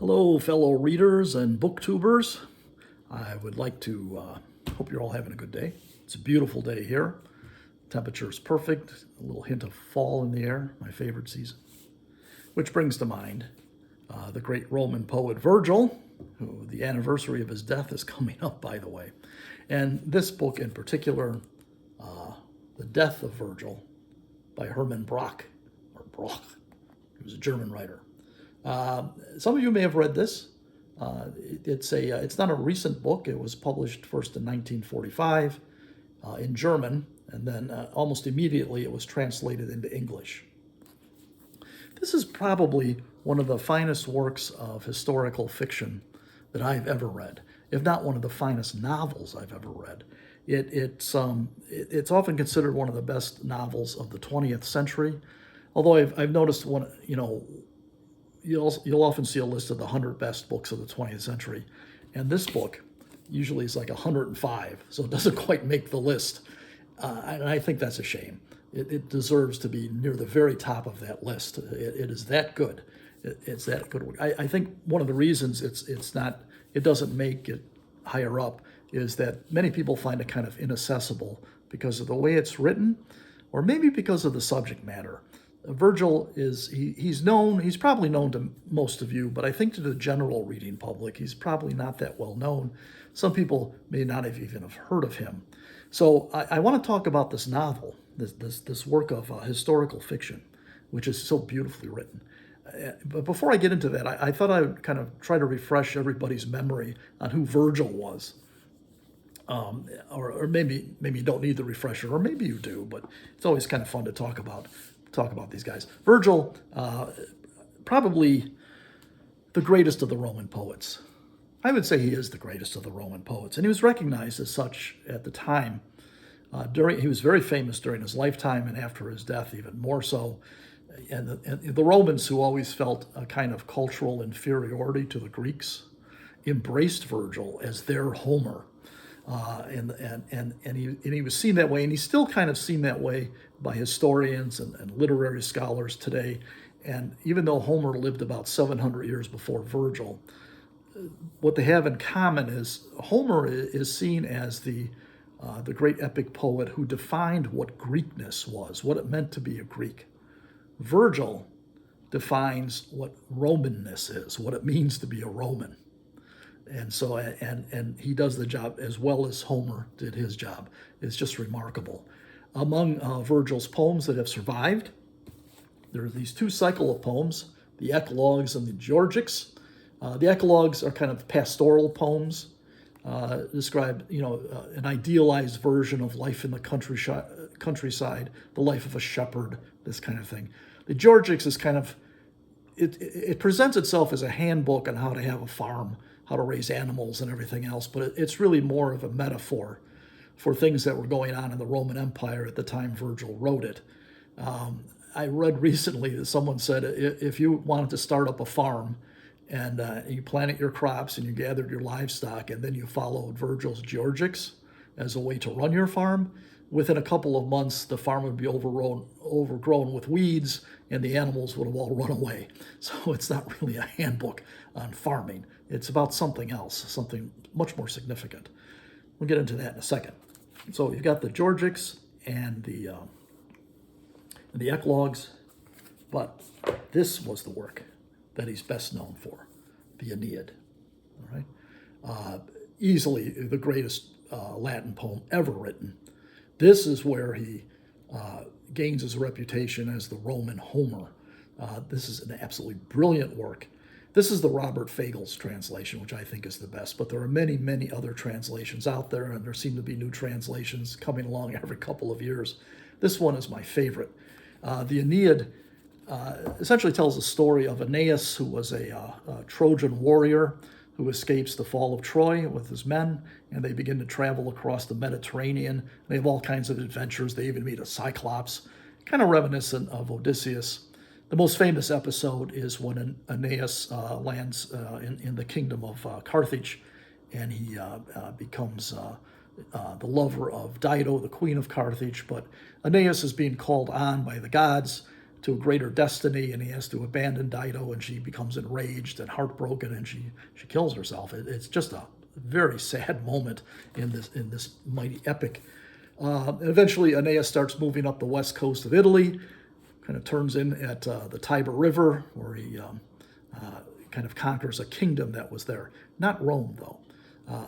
Hello, fellow readers and booktubers. I would like to hope you're all having a good day. It's a beautiful day here. Temperature is perfect. A little hint of fall in the air, my favorite season. Which brings to mind the great Roman poet Virgil, who the anniversary of his death is coming up, by the way. And this book in particular, The Death of Virgil by Herman Brock, or Broch. He was a German writer. Some of you may have read this. It's not a recent book. It was published first in 1945 in German, and then almost immediately it was translated into English. This is probably one of the finest works of historical fiction that I've ever read, if not one of the finest novels I've ever read. It's often considered one of the best novels of the 20th century, although I've noticed you'll often see a list of the 100 best books of the 20th century, and this book usually is like 105, so it doesn't quite make the list, and I think that's a shame. It deserves to be near the very top of that list. It is that good. It's that good. I think one of the reasons it doesn't make it higher up is that many people find it kind of inaccessible because of the way it's written, or maybe because of the subject matter. Virgil he's probably known to most of you, but I think to the general reading public, he's probably not that well known. Some people may not have even heard of him. So I want to talk about this novel, this work of historical fiction, which is so beautifully written. But before I get into that, I thought I would kind of try to refresh everybody's memory on who Virgil was. Or maybe you don't need the refresher, or maybe you do, but it's always kind of fun to talk about these guys. Virgil, probably the greatest of the Roman poets. I would say he is the greatest of the Roman poets, and he was recognized as such at the time. He was very famous during his lifetime, and after his death even more so. And the Romans, who always felt a kind of cultural inferiority to the Greeks, embraced Virgil as their Homer. And he was seen that way, and he's still kind of seen that way by historians and literary scholars today. And even though Homer lived about 700 years before Virgil, what they have in common is Homer is seen as the great epic poet who defined what Greekness was, what it meant to be a Greek. Virgil defines what Romanness is, what it means to be a Roman. And so, and he does the job as well as Homer did his job. It's just remarkable. Among Virgil's poems that have survived, there are these two cycle of poems, the Eogs and the Georgics. The Eogs are kind of pastoral poems, describe an idealized version of life in the countryside, the life of a shepherd, this kind of thing. The Georgics is kind of, it presents itself as a handbook on how to have a farm, how to raise animals and everything else, but it's really more of a metaphor for things that were going on in the Roman Empire at the time Virgil wrote it. I read recently that someone said if you wanted to start up a farm and you planted your crops and you gathered your livestock and then you followed Virgil's Georgics as a way to run your farm, within a couple of months the farm would be overgrown with weeds and the animals would have all run away. So it's not really a handbook on farming. It's about something else, something much more significant. We'll get into that in a second. So you've got the Georgics and the Eogs, but this was the work that he's best known for, the Aeneid. All right, easily the greatest Latin poem ever written. This is where he gains his reputation as the Roman Homer. This is an absolutely brilliant work. This is the Robert Fagel's translation, which I think is the best, but there are many, many other translations out there, and there seem to be new translations coming along every couple of years. This one is my favorite. The Aeneid essentially tells the story of Aeneas, who was a Trojan warrior who escapes the fall of Troy with his men, and they begin to travel across the Mediterranean. They have all kinds of adventures. They even meet a Cyclops, kind of reminiscent of Odysseus. The most famous episode is when Aeneas lands in the kingdom of Carthage, and he becomes the lover of Dido, the queen of Carthage. But Aeneas is being called on by the gods to a greater destiny, and he has to abandon Dido, and she becomes enraged and heartbroken, and she kills herself. It's just a very sad moment in this mighty epic. Eventually, Aeneas starts moving up the west coast of Italy, kind of turns in at the Tiber River, where he kind of conquers a kingdom that was there. Not Rome, though.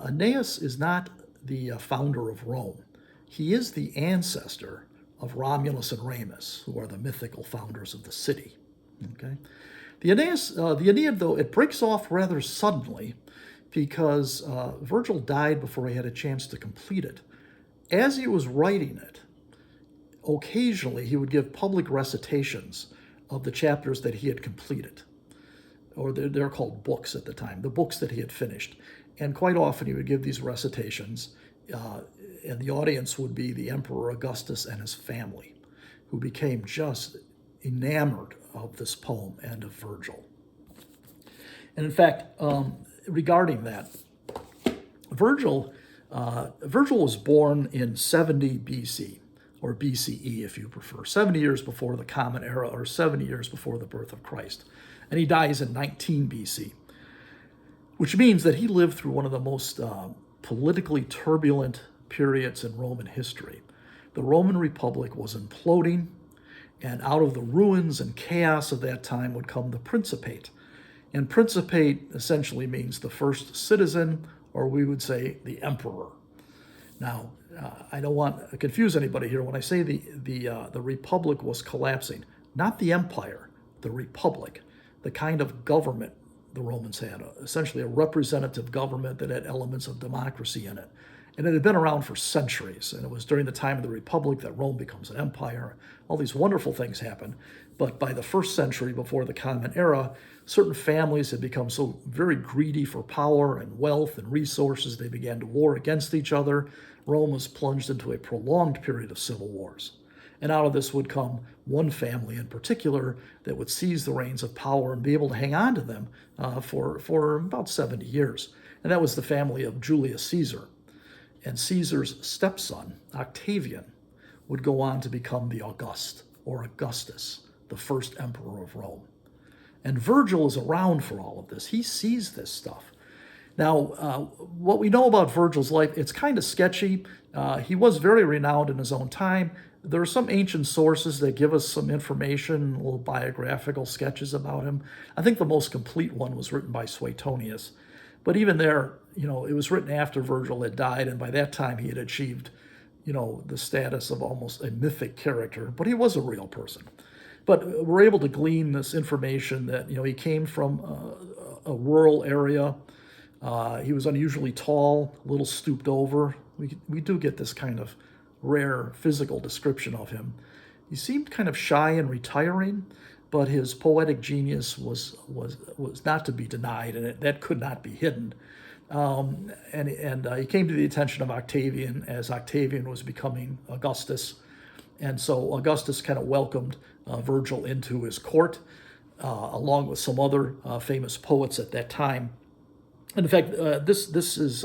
Aeneas is not the founder of Rome. He is the ancestor of Romulus and Remus, who are the mythical founders of the city. Okay, the Aeneid, though, it breaks off rather suddenly because Virgil died before he had a chance to complete it. As he was writing it, occasionally he would give public recitations of the chapters that he had completed, or they're called books at the time, the books that he had finished. And quite often he would give these recitations, and the audience would be the Emperor Augustus and his family, who became just enamored of this poem and of Virgil. And in fact, regarding that, Virgil was born in 70 BC, or BCE if you prefer, 70 years before the Common Era, or 70 years before the birth of Christ. And he dies in 19 BC, which means that he lived through one of the most politically turbulent periods in Roman history. The Roman Republic was imploding, and out of the ruins and chaos of that time would come the Principate. And Principate essentially means the first citizen, or we would say the emperor. Now, I don't want to confuse anybody here. When I say the Republic was collapsing, not the empire, the Republic, the kind of government the Romans had, essentially a representative government that had elements of democracy in it. And it had been around for centuries, and it was during the time of the Republic that Rome becomes an empire. All these wonderful things happen. But by the first century before the Common Era, certain families had become so very greedy for power and wealth and resources, they began to war against each other. Rome was plunged into a prolonged period of civil wars. And out of this would come one family in particular that would seize the reins of power and be able to hang on to them for about 70 years. And that was the family of Julius Caesar. And Caesar's stepson, Octavian, would go on to become the August, or Augustus, the first emperor of Rome. And Virgil is around for all of this. He sees this stuff. Now, what we know about Virgil's life, it's kind of sketchy. He was very renowned in his own time. There are some ancient sources that give us some information, little biographical sketches about him. I think the most complete one was written by Suetonius. But even there, it was written after Virgil had died, and by that time he had achieved, the status of almost a mythic character. But he was a real person. But we're able to glean this information that, he came from a rural area. He was unusually tall, a little stooped over. We do get this kind of rare physical description of him. He seemed kind of shy and retiring, but his poetic genius was not to be denied, and that could not be hidden. And he came to the attention of Octavian as Octavian was becoming Augustus. And so Augustus kind of welcomed Virgil into his court, along with some other famous poets at that time. And in fact, this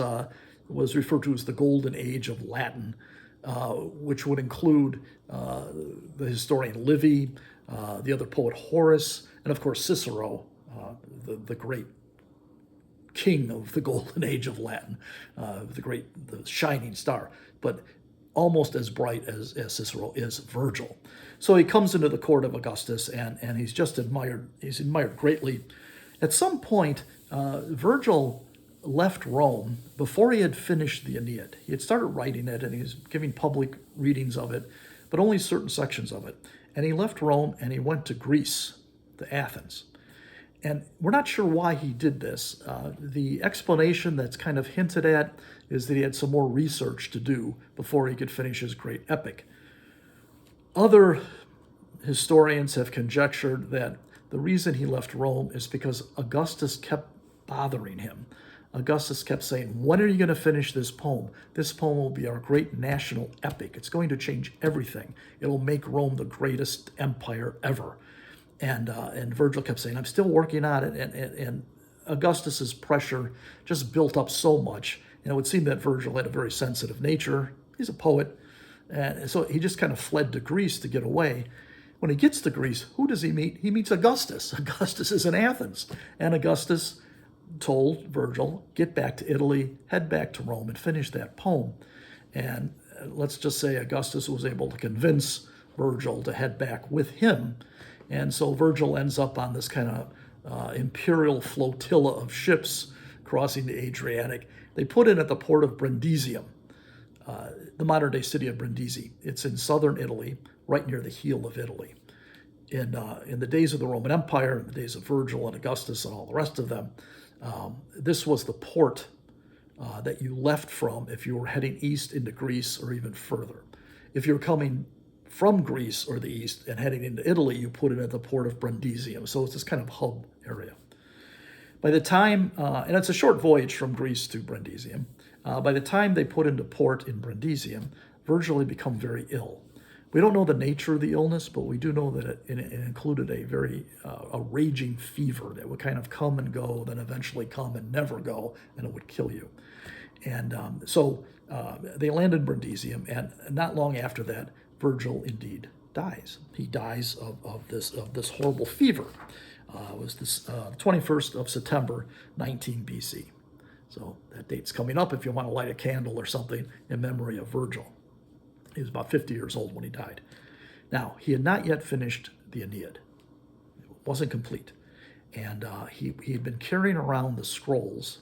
was referred to as the Golden Age of Latin, which would include the historian Livy, the other poet Horace, and of course Cicero, the great king of the Golden Age of Latin, the shining star, but almost as bright as Cicero is Virgil. So he comes into the court of Augustus, and he's just admired. He's admired greatly. At some point, Virgil left Rome before he had finished the Aeneid. He had started writing it, and he was giving public readings of it, but only certain sections of it. And he left Rome, and he went to Greece, to Athens. And we're not sure why he did this. The explanation that's kind of hinted at is that he had some more research to do before he could finish his great epic. Other historians have conjectured that the reason he left Rome is because Augustus kept bothering him. Augustus kept saying, when are you going to finish this poem? This poem will be our great national epic. It's going to change everything. It'll make Rome the greatest empire ever. And Virgil kept saying, I'm still working on it. And Augustus's pressure just built up so much. And it would seem that Virgil had a very sensitive nature. He's a poet. And so he just kind of fled to Greece to get away. When he gets to Greece, who does he meet? He meets Augustus. Augustus is in Athens. And Augustus told Virgil, get back to Italy, head back to Rome, and finish that poem. And let's just say Augustus was able to convince Virgil to head back with him. And so Virgil ends up on this kind of imperial flotilla of ships crossing the Adriatic. They put in at the port of Brundisium, the modern-day city of Brindisi. It's in southern Italy, right near the heel of Italy. In the days of the Roman Empire, in the days of Virgil and Augustus and all the rest of them, this was the port that you left from if you were heading east into Greece or even further. If you're coming from Greece or the east and heading into Italy, you put it at the port of Brundisium. So it's this kind of hub area. By the time, and it's a short voyage from Greece to Brundisium, by the time they put into port in Brundisium, Virgil had become very ill. We don't know the nature of the illness, but we do know that it included a raging fever that would kind of come and go, then eventually come and never go, and it would kill you. And so they land in Brundisium, and not long after that, Virgil indeed dies. He dies of this horrible fever. It was this 21st of September, 19 BC. So that date's coming up if you want to light a candle or something in memory of Virgil. He was about 50 years old when he died. Now, he had not yet finished the Aeneid. It wasn't complete. And he had been carrying around the scrolls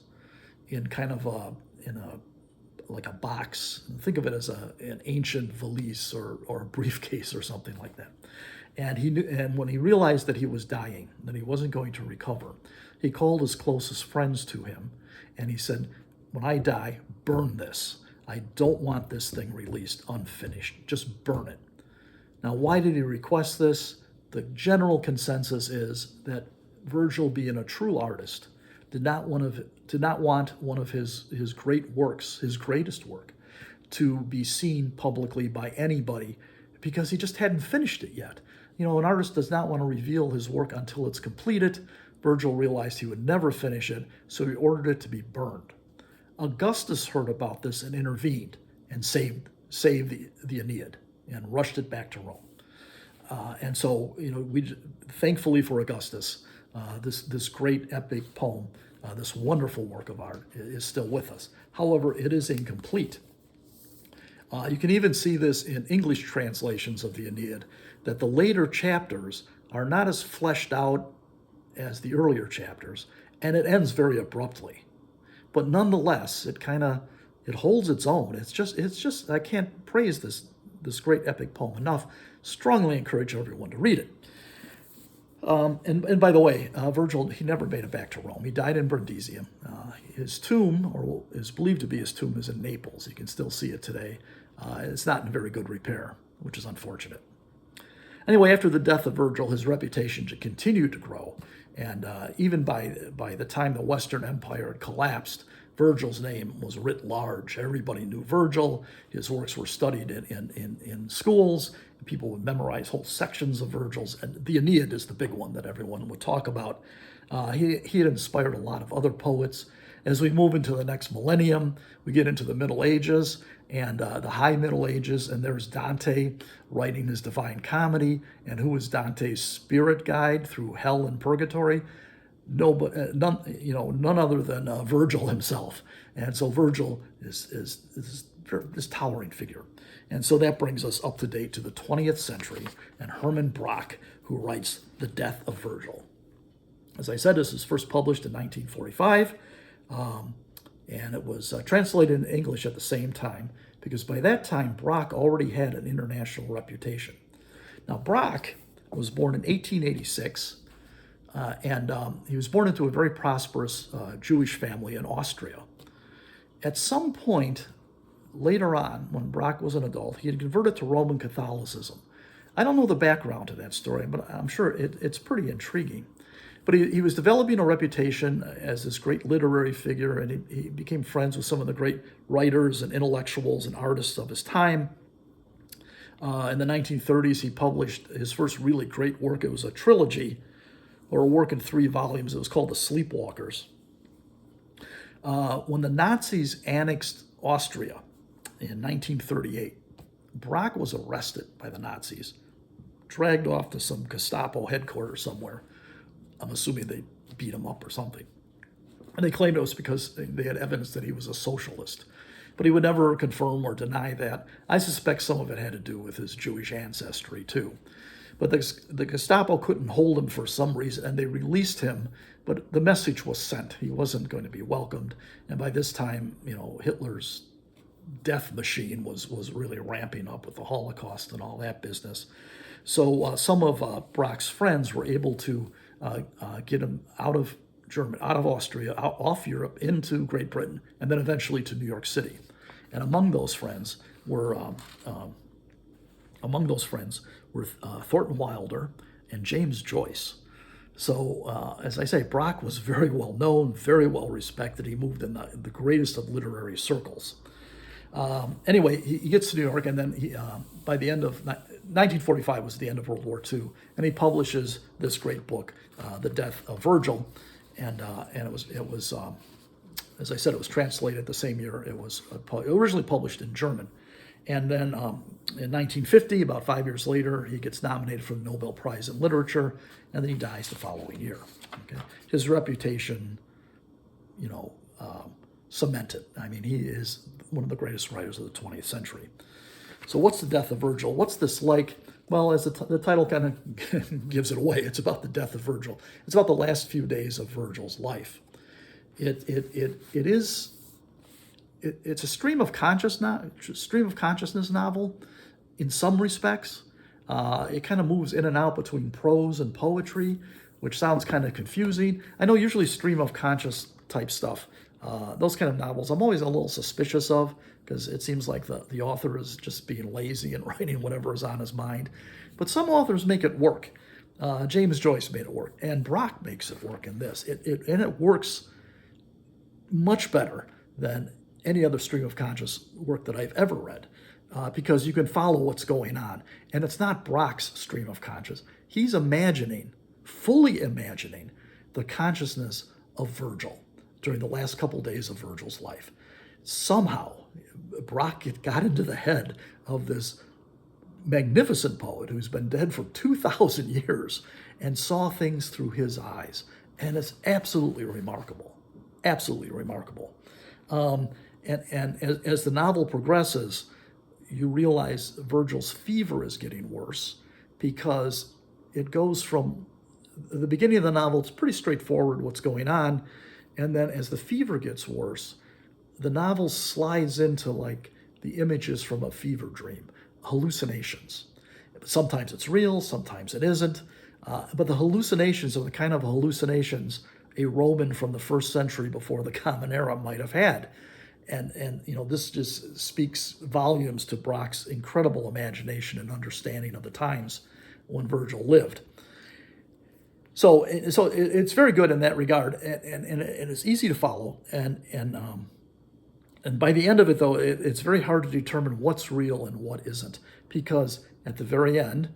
in kind of like a box. Think of it as an ancient valise or a briefcase or something like that. And he knew, and when he realized that he was dying, that he wasn't going to recover, he called his closest friends to him, and he said, when I die, burn this. I don't want this thing released unfinished. Just burn it. Now, why did he request this? The general consensus is that Virgil, being a true artist, did not want one of his great works, his greatest work, to be seen publicly by anybody because he just hadn't finished it yet. You know, an artist does not want to reveal his work until it's completed. Virgil realized he would never finish it, so he ordered it to be burned. Augustus heard about this and intervened and saved the Aeneid and rushed it back to Rome. And so, you know, thankfully for Augustus, this great epic poem, this wonderful work of art is still with us. However, it is incomplete. You can even see this in English translations of the Aeneid, that the later chapters are not as fleshed out as the earlier chapters, and it ends very abruptly. But nonetheless, it holds its own. It's just I can't praise this great epic poem enough. Strongly encourage everyone to read it. And by the way, Virgil, he never made it back to Rome. He died in Brundisium. His tomb, or is believed to be his tomb, is in Naples. You can still see it today. It's not in very good repair, which is unfortunate. Anyway, after the death of Virgil, his reputation continued to grow. And even by the time the Western Empire had collapsed, Virgil's name was writ large. Everybody knew Virgil. His works were studied in schools. People would memorize whole sections of Virgil's. And the Aeneid is the big one that everyone would talk about. He had inspired a lot of other poets. As we move into the next millennium, we get into the Middle Ages and the High Middle Ages, and there's Dante writing his Divine Comedy. And who is Dante's spirit guide through hell and purgatory? None other than Virgil himself. And so Virgil is this towering figure. And so that brings us up to date to the 20th century and Herman Brock, who writes The Death of Virgil. As I said, this was first published in 1945, and it was translated in English at the same time, because by that time, Brock already had an international reputation. Now, Brock was born in 1886, and he was born into a very prosperous Jewish family in Austria. At some point later on, when Brock was an adult, he had converted to Roman Catholicism. I don't know the background to that story, but I'm sure it's pretty intriguing. But he was developing a reputation as this great literary figure, and he became friends with some of the great writers and intellectuals and artists of his time. In the 1930s, he published his first really great work. It was a trilogy, or a work in 3 volumes. It was called The Sleepwalkers. When the Nazis annexed Austria in 1938, Brock was arrested by the Nazis dragged off to some Gestapo headquarters somewhere. I'm assuming they beat him up or something. And they claimed it was because they had evidence that he was a socialist. But he would never confirm or deny that. I suspect some of it had to do with his Jewish ancestry, too. But the Gestapo couldn't hold him for some reason, and they released him, but the message was sent. He wasn't going to be welcomed. And by this time, Hitler's death machine was really ramping up with the Holocaust and all that business. So some of Brock's friends were able to get him out of Germany, out of Austria, off Europe, into Great Britain, and then eventually to New York City. And among those friends were Thornton Wilder and James Joyce. So, as I say, Brock was very well known, very well respected. He moved in the greatest of literary circles. Anyway, he gets to New York, and then by the end of 1945 was the end of World War II, and he publishes this great book, The Death of Virgil, and it was as I said, it was translated the same year. It was originally published in German. And then in 1950, about 5 years later, he gets nominated for the Nobel Prize in Literature, and then he dies the following year. Okay? His reputation, cemented. I mean, he is one of the greatest writers of the 20th century. So what's the Death of Virgil? What's this like? Well, as the title kind of gives it away, it's about the death of Virgil. It's about the last few days of Virgil's life. It's a stream of consciousness novel in some respects. It kind of moves in and out between prose and poetry, which sounds kind of confusing. I know usually stream of conscious type stuff, those kind of novels, I'm always a little suspicious of, because it seems like the author is just being lazy and writing whatever is on his mind. But some authors make it work. James Joyce made it work, and Brock makes it work in this. It works much better than any other stream of conscious work that I've ever read, because you can follow what's going on. And it's not Brock's stream of conscious. He's fully imagining the consciousness of Virgil during the last couple days of Virgil's life. Somehow, Brock got into the head of this magnificent poet who's been dead for 2,000 years and saw things through his eyes. And it's absolutely remarkable. Absolutely remarkable. And as the novel progresses, you realize Virgil's fever is getting worse, because it goes from the beginning of the novel, it's pretty straightforward what's going on. And then as the fever gets worse, the novel slides into like the images from a fever dream, hallucinations. Sometimes it's real, sometimes it isn't. But the hallucinations are the kind of hallucinations a Roman from the first century before the Common Era might have had. And this just speaks volumes to Brock's incredible imagination and understanding of the times when Virgil lived. So it's very good in that regard, and it's easy to follow. And by the end of it, though, it's very hard to determine what's real and what isn't, because at the very end,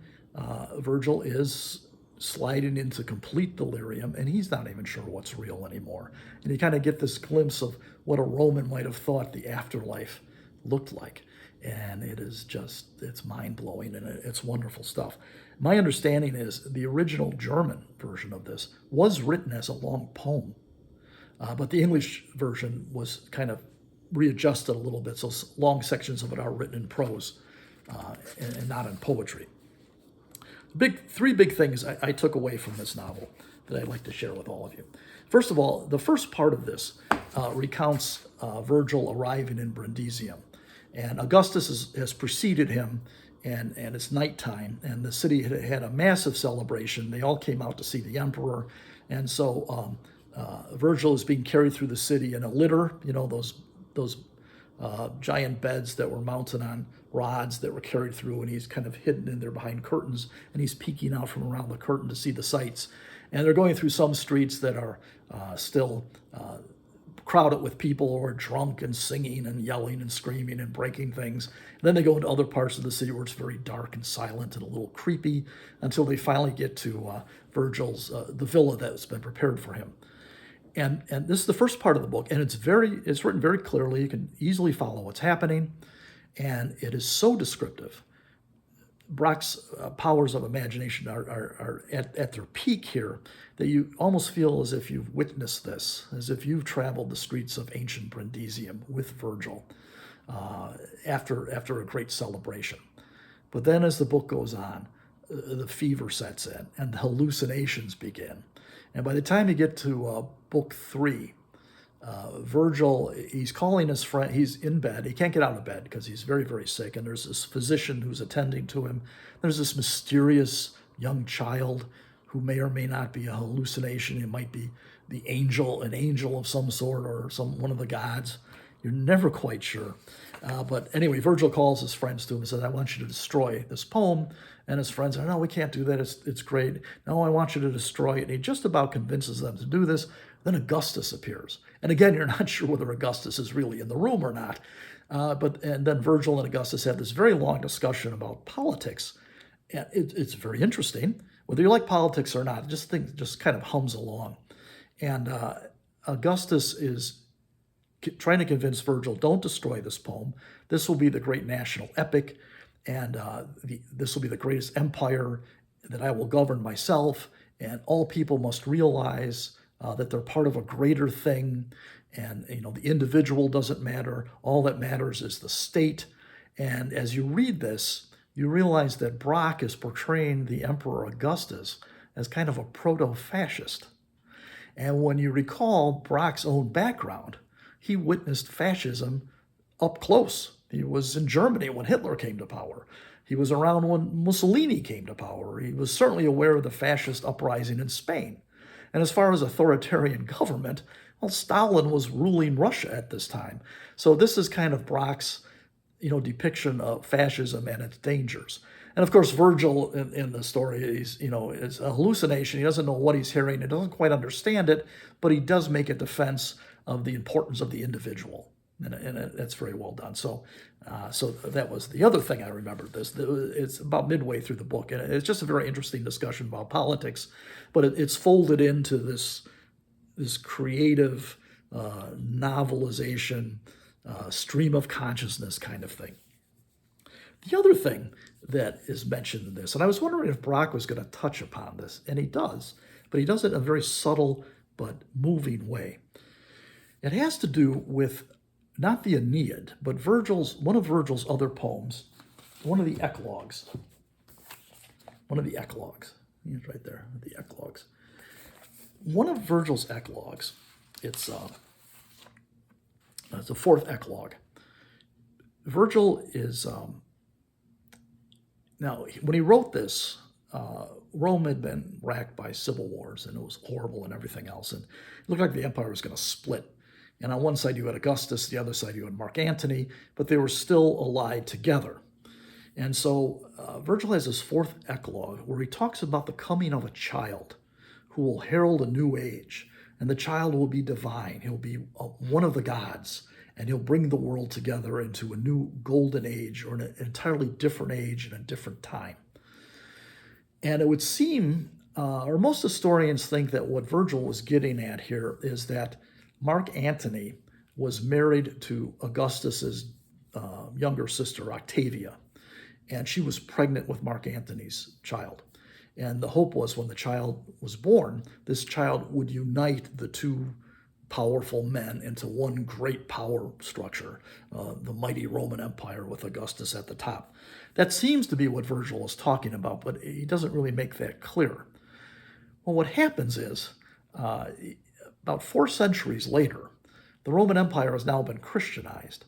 Virgil is sliding into complete delirium, and he's not even sure what's real anymore. And you kind of get this glimpse of what a Roman might have thought the afterlife looked like. And it's mind-blowing, and it's wonderful stuff. My understanding is the original German version of this was written as a long poem, but the English version was kind of readjusted a little bit, so long sections of it are written in prose and not in poetry. Three big things I took away from this novel that I'd like to share with all of you. First of all, the first part of this recounts Virgil arriving in Brundisium. And Augustus has preceded him, and it's nighttime, and the city had a massive celebration. They all came out to see the emperor. And so Virgil is being carried through the city in a litter, those giant beds that were mounted on rods that were carried through, and he's kind of hidden in there behind curtains, and he's peeking out from around the curtain to see the sights. And they're going through some streets that are still crowded with people who are drunk and singing and yelling and screaming and breaking things. And then they go into other parts of the city where it's very dark and silent and a little creepy, until they finally get to Virgil's, the villa that's been prepared for him. And this is the first part of the book, and it's written very clearly. You can easily follow what's happening, and it is so descriptive. Brock's powers of imagination are at their peak here, that you almost feel as if you've witnessed this, as if you've traveled the streets of ancient Brundisium with Virgil after a great celebration. But then as the book goes on, the fever sets in and the hallucinations begin. And by the time you get to book 3, Virgil, he's calling his friend, he's in bed, he can't get out of bed because he's very, very sick, and there's this physician who's attending to him. There's this mysterious young child who may or may not be a hallucination. It might be an angel of some sort, or one of the gods. You're never quite sure. But anyway, Virgil calls his friends to him and says, I want you to destroy this poem. And his friends are, no, we can't do that. It's great. No, I want you to destroy it. And he just about convinces them to do this. Then Augustus appears. And again, you're not sure whether Augustus is really in the room or not. And then Virgil and Augustus have this very long discussion about politics. And it's very interesting. Whether you like politics or not, just kind of hums along. And Augustus is trying to convince Virgil, don't destroy this poem. This will be the great national epic, and this will be the greatest empire that I will govern myself, and all people must realize that they're part of a greater thing, and the individual doesn't matter. All that matters is the state. And as you read this, you realize that Brock is portraying the Emperor Augustus as kind of a proto-fascist. And when you recall Brock's own background, he witnessed fascism up close. He was in Germany when Hitler came to power. He was around when Mussolini came to power. He was certainly aware of the fascist uprising in Spain. And as far as authoritarian government, well, Stalin was ruling Russia at this time. So this is kind of Brock's, depiction of fascism and its dangers. And of course, Virgil in the story is a hallucination. He doesn't know what he's hearing. He doesn't quite understand it, but he does make a defense of the importance of the individual, and that's very well done. So that was the other thing I remembered. It's about midway through the book, and it's just a very interesting discussion about politics, but it's folded into this creative novelization, stream of consciousness kind of thing. The other thing that is mentioned in this, and I was wondering if Brock was going to touch upon this, and he does, but he does it in a very subtle but moving way. It has to do with not the Aeneid, but one of Virgil's other poems, one of the Eclogues. He's right there, the Eclogues. One of Virgil's Eclogues, it's the Fourth Eclogue. Virgil is, now when he wrote this, Rome had been racked by civil wars, and it was horrible and everything else, and it looked like the empire was going to split. And on one side you had Augustus, the other side you had Mark Antony, but they were still allied together. And so Virgil has this Fourth Eclogue where he talks about the coming of a child who will herald a new age, and the child will be divine. He'll be one of the gods, and he'll bring the world together into a new golden age, or an entirely different age and a different time. And it would seem, or most historians think, that what Virgil was getting at here is that Mark Antony was married to Augustus's younger sister, Octavia, and she was pregnant with Mark Antony's child. And the hope was, when the child was born, this child would unite the two powerful men into one great power structure, the mighty Roman Empire with Augustus at the top. That seems to be what Virgil is talking about, but he doesn't really make that clear. Well, what happens is, about 4 centuries later, the Roman Empire has now been Christianized.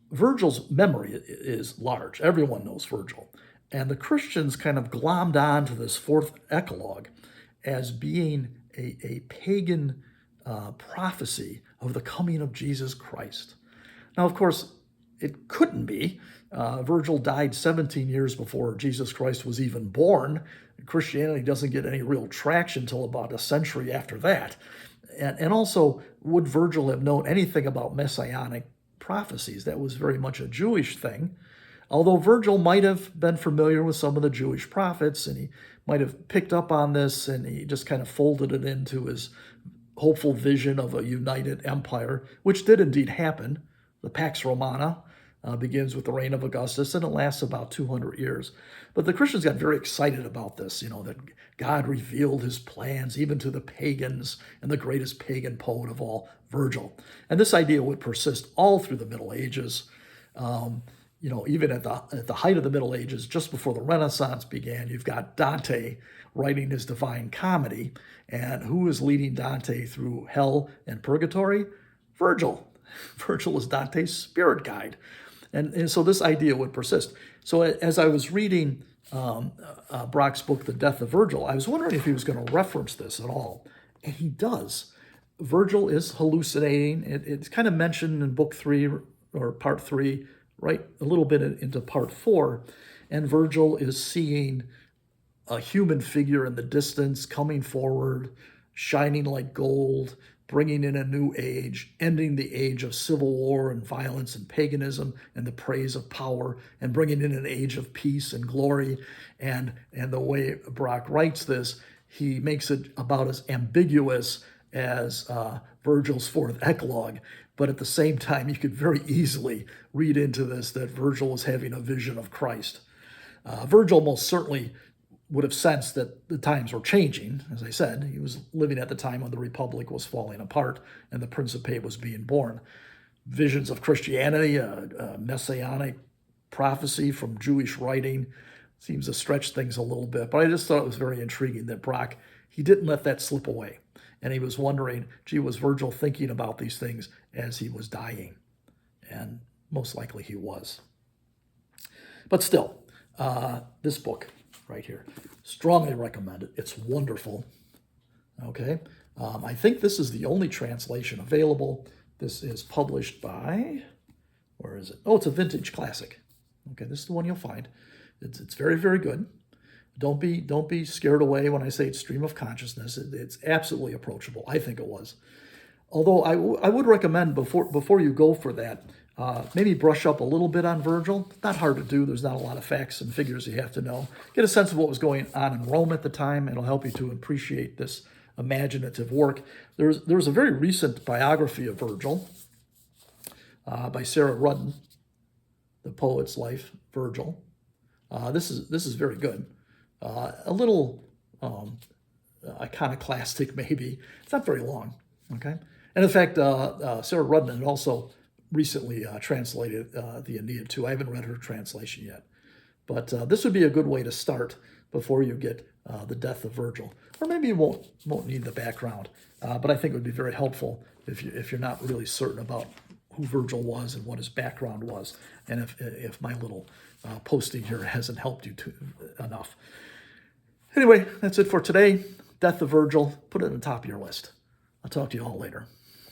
Virgil's memory is large. Everyone knows Virgil. And the Christians kind of glommed on to this Fourth Eclogue as being a pagan prophecy of the coming of Jesus Christ. Now, of course, it couldn't be. Virgil died 17 years before Jesus Christ was even born. Christianity doesn't get any real traction until about a century after that. And also, would Virgil have known anything about messianic prophecies? That was very much a Jewish thing. Although Virgil might have been familiar with some of the Jewish prophets, and he might have picked up on this, and he just kind of folded it into his hopeful vision of a united empire, which did indeed happen, the Pax Romana. begins with the reign of Augustus, and it lasts about 200 years. But the Christians got very excited about this, that God revealed his plans even to the pagans, and the greatest pagan poet of all, Virgil. And this idea would persist all through the Middle Ages. Even at the height of the Middle Ages, just before the Renaissance began, you've got Dante writing his Divine Comedy. And who is leading Dante through hell and purgatory? Virgil. Virgil is Dante's spirit guide. And so this idea would persist. So as I was reading Brock's book, The Death of Virgil, I was wondering if he was going to reference this at all. And he does. Virgil is hallucinating. It's kind of mentioned in book 3 or part 3, right a little bit into part 4. And Virgil is seeing a human figure in the distance coming forward, shining like gold, bringing in a new age, ending the age of civil war and violence and paganism and the praise of power, and bringing in an age of peace and glory. And the way Brock writes this, he makes it about as ambiguous as Virgil's Fourth Eclogue, but at the same time, you could very easily read into this that Virgil was having a vision of Christ. Virgil most certainly would have sensed that the times were changing. As I said, he was living at the time when the Republic was falling apart and the Principate was being born. Visions of Christianity, a messianic prophecy from Jewish writing, seems to stretch things a little bit, but I just thought it was very intriguing that Brock, he didn't let that slip away. And he was wondering, gee, was Virgil thinking about these things as he was dying? And most likely he was. But still, this book right here, strongly recommend it. It's wonderful. Okay, I think this is the only translation available. This is published by, where is it? Oh, it's a vintage classic. Okay, this is the one you'll find. It's very, very good. Don't be scared away when I say it's stream of consciousness. It's absolutely approachable. I think it was. Although I would recommend before you go for that, maybe brush up a little bit on Virgil. It's not hard to do. There's not a lot of facts and figures you have to know. Get a sense of what was going on in Rome at the time. It'll help you to appreciate this imaginative work. There was a very recent biography of Virgil by Sarah Rudden, The Poet's Life, Virgil. This is very good. A little iconoclastic, maybe. It's not very long, okay? And in fact, Sarah Rudden had also recently translated the Aeneid too. I haven't read her translation yet. But this would be a good way to start before you get the Death of Virgil. Or maybe you won't need the background. But I think it would be very helpful if you're not really certain about who Virgil was and what his background was, and if my little posting here hasn't helped you enough. Anyway, that's it for today. Death of Virgil. Put it on the top of your list. I'll talk to you all later.